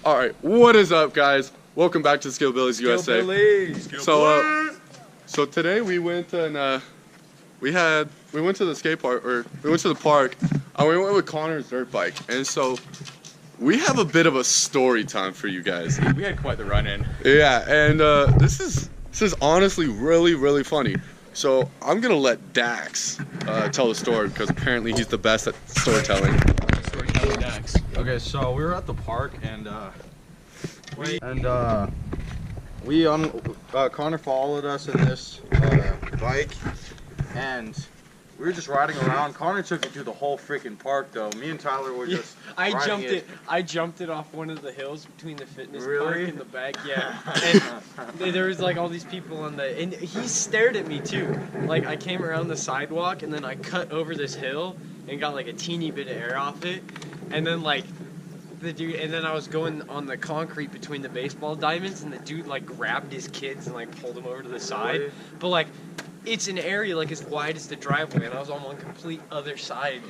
All right, what is up, guys? Welcome back to Skillbillies USA. So today we went and we went to the skate park, or we went to the park, and we went with Connor's dirt bike. And so we have a bit of a story time for you guys. We had quite the run-in. Yeah, and this is honestly really funny. So I'm gonna let Dax tell the story because apparently he's the best at storytelling. Dax. Okay, so we were at the park and Connor followed us in this bike, and we were just riding around. Connor took it through the whole freaking park, though. Me and Tyler were just I jumped it off one of the hills between the fitness park and the back. Yeah, and there was like all these people on and he stared at me too. Like I came around the sidewalk and then I cut over this hill and got like a teeny bit of air off it, and then like the dude, and then I was going on the concrete between the baseball diamonds, and the dude like grabbed his kids and like pulled them over to the side. Really? But like, it's an area like as wide as the driveway, and I was on one complete other side,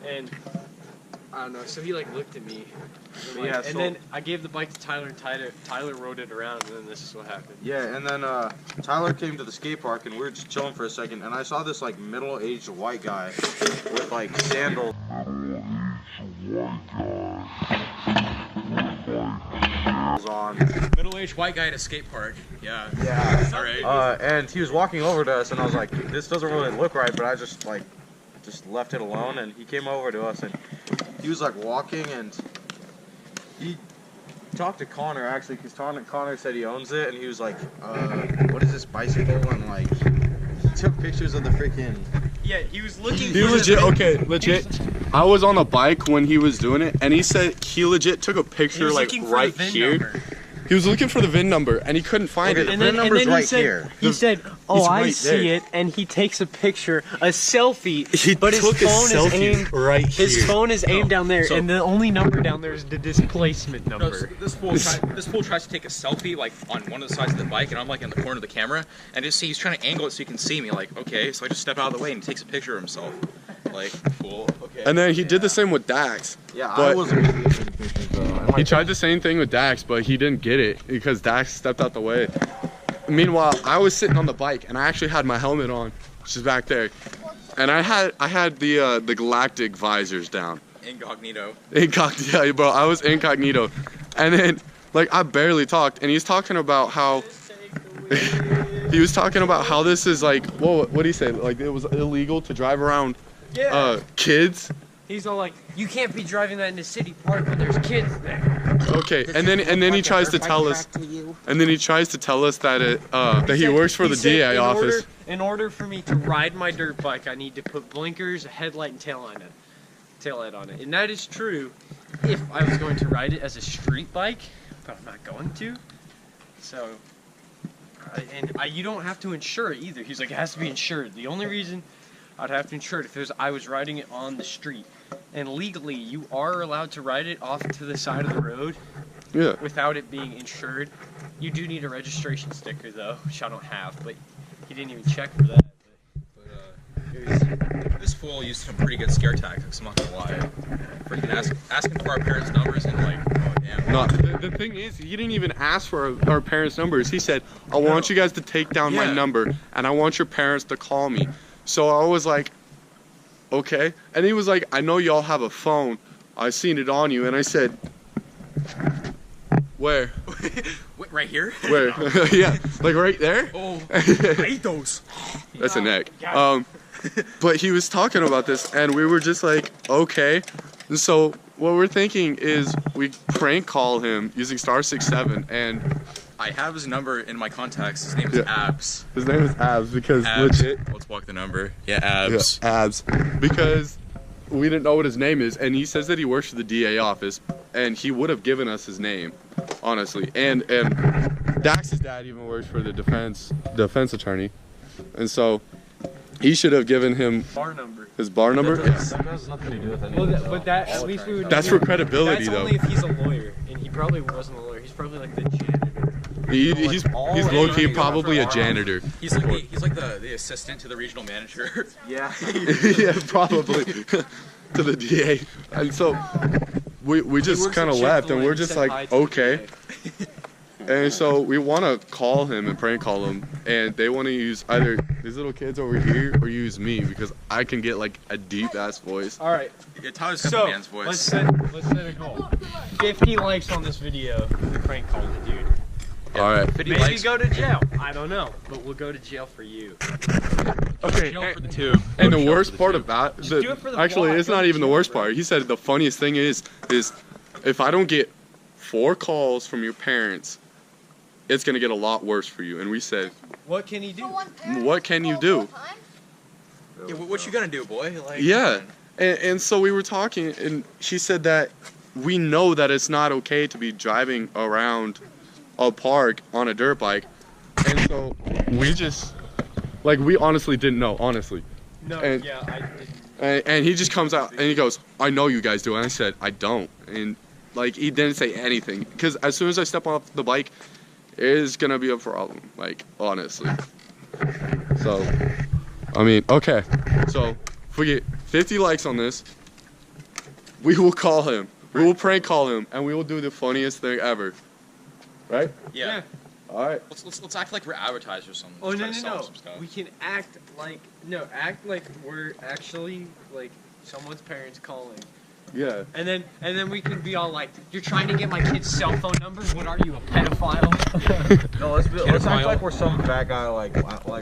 and I don't know. So he like looked at me, and, like, and then I gave the bike to Tyler, and Tyler rode it around, and then this is what happened. Yeah, and then Tyler came to the skate park, and we were just chilling for a second, and I saw this like middle-aged white guy with like sandals on. Middle-aged white guy at a skate park. Yeah. All right. And he was walking over to us, and I was like, this doesn't really look right, but I just left it alone. And he came over to us, and he was like walking, and he talked to Connor actually, because Connor said he owns it, and he was like, what is this bicycle? And like, he took pictures of the freaking. Yeah, he was looking. He legit. I was on a bike when he was doing it, and he said he legit took a picture like right here. Number. He was looking for the VIN number, and he couldn't find it. And then he said, He said, "Oh, I see it," and he takes a picture, a selfie. But his phone is aimed right here. His phone is aimed down there, and the only number down there is the displacement number. No, so this fool tries to take a selfie like on one of the sides of the bike, and I'm like in the corner of the camera, and just see he's trying to angle it so he can see me. Like, okay, so I just step out of the way, and he takes a picture of himself. Like, cool. Okay. And then he did the same with Dax. Yeah, I wasn't taking pictures though. He tried the same thing with Dax, but he didn't get it because Dax stepped out the way. Meanwhile, I was sitting on the bike, and I actually had my helmet on, which is back there, and I had the galactic visors down. Incognito. Incognito, bro. I was incognito, and then like I barely talked, and he's talking about how he was talking about how this is like, whoa, what did he say? Like it was illegal to drive around kids. He's all like, you can't be driving that in the city park when there's kids there. Okay, and then he tries to tell us, that that he works for the DA office. In order for me to ride my dirt bike, I need to put blinkers, a headlight, and tail light on it. And that is true if I was going to ride it as a street bike, but I'm not going to. So, you don't have to insure it either. He's like, it has to be insured. The only reason I'd have to insure it if I was riding it on the street. And legally, you are allowed to ride it off to the side of the road without it being insured. You do need a registration sticker, though, which I don't have, but he didn't even check for that. This fool used some pretty good scare tactics, I'm not gonna lie. Freaking asking for our parents' numbers and like, oh damn. No, the thing is, he didn't even ask for our parents' numbers. He said, I want you guys to take down my number, and I want your parents to call me. So I was like, okay. And he was like, I know y'all have a phone. I seen it on you. And I said, where? Right here? Where? Yeah, like right there? Oh, I eat those. That's a neck. But he was talking about this, and we were just like, okay. And so what we're thinking is we prank call him using *67, and I have his number in my contacts. His name is Abs. His name is Abs because legit. Let's walk the number. Yeah, Abs. Yeah, Abs. Because we didn't know what his name is, and he says that he works for the DA office, and he would have given us his name, honestly. And Dax's dad even works for the defense attorney, and so he should have given him his bar number. That has nothing to do with anything. Well, but that at least we would. That's for credibility, that's though. Only if he's a lawyer, and he probably wasn't a lawyer. He's probably like the janitor. He's low-key probably a janitor. He's like the assistant to the regional manager. Yeah. Yeah, probably to the DA. And so we just works kind of at left, and Chick-fil-A. we're He just said like, hi to okay. the And so we want to call him and prank call him, and they want to use either these little kids over here or use me because I can get like a deep ass voice. All right. Yeah, Tyler's got So the man's voice. let's set a goal. 50 likes on this video. We prank call the dude. All right. 50 Maybe likes. go to jail. I don't know, but we'll go to jail for you. Okay. Jail for the tube. And Go the to jail worst for part tube. of that, Just do it for the actually, vlog. it's Go not to even the jail, worst bro. part. He said the funniest thing is if I don't get 4 calls from your parents, it's gonna get a lot worse for you. And we said, What can he do? what can you do? Yeah, what you gonna do, boy? Like, Yeah. And so we were talking, and she said that we know that it's not okay to be driving around a park on a dirt bike. And so we just, like, we honestly didn't know, honestly. No, And- yeah, I didn't. And he just comes out and he goes, I know you guys do. And I said, I don't. And, like, he didn't say anything. Because as soon as I step off the bike, it's going to be a problem, like, honestly. So, I mean, okay. So, if we get 50 likes on this, we will call him. We will prank call him. And we will do the funniest thing ever. Right? Yeah. All right. Let's act like we're advertisers or something. Oh, Let's no, try to no, sell no. some stuff. We can act like we're actually, like, someone's parents calling. Yeah. And then we can be all like, you're trying to get my kid's cell phone number? What are you, a pedophile? No, let's act Pedophile. like we're some fat guy like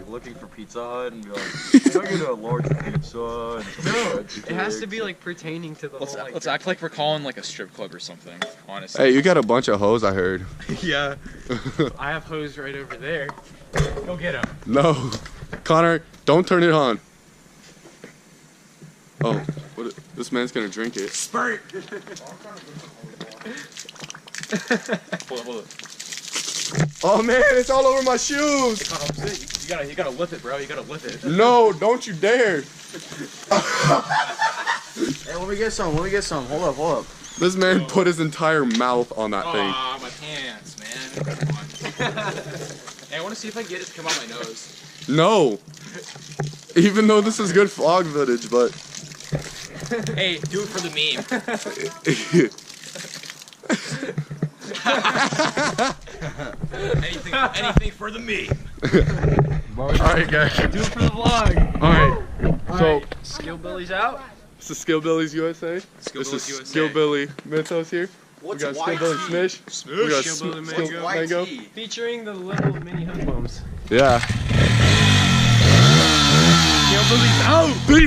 looking for Pizza Hut and be like, can I get a large pizza? And No, it has to be like pertaining to the Let's whole like. let's act like we're calling like a strip club or something. Honestly. Hey, you got a bunch of hoes, I heard. yeah. I have hose right over there. Go get him. No. Connor, don't turn it on. Oh, this man's gonna drink it. Spurt. Hold it. Oh man, it's all over my shoes. You gotta lift it, bro. You gotta lift it. No, don't you dare. Hey, let me get some. Hold up. This man put his entire mouth on that thing. Aw, my pants, man. Come on. Hey, I want to see if I can get it to come out my nose. No. Even though this is good vlog footage, but Hey, do it for the meme. anything for the meme. Alright guys. Do it for the vlog. Alright. So Skillbilly's out. this is Skillbilly's USA. Skillbilly's This is USA. Skillbilly Mythos here. What's we got white Skillbilly tea? Smish. We got Skillbilly Skill- Mango. Mango. Featuring the little mini hoodlums. Yeah. Skillbilly's out. Peace.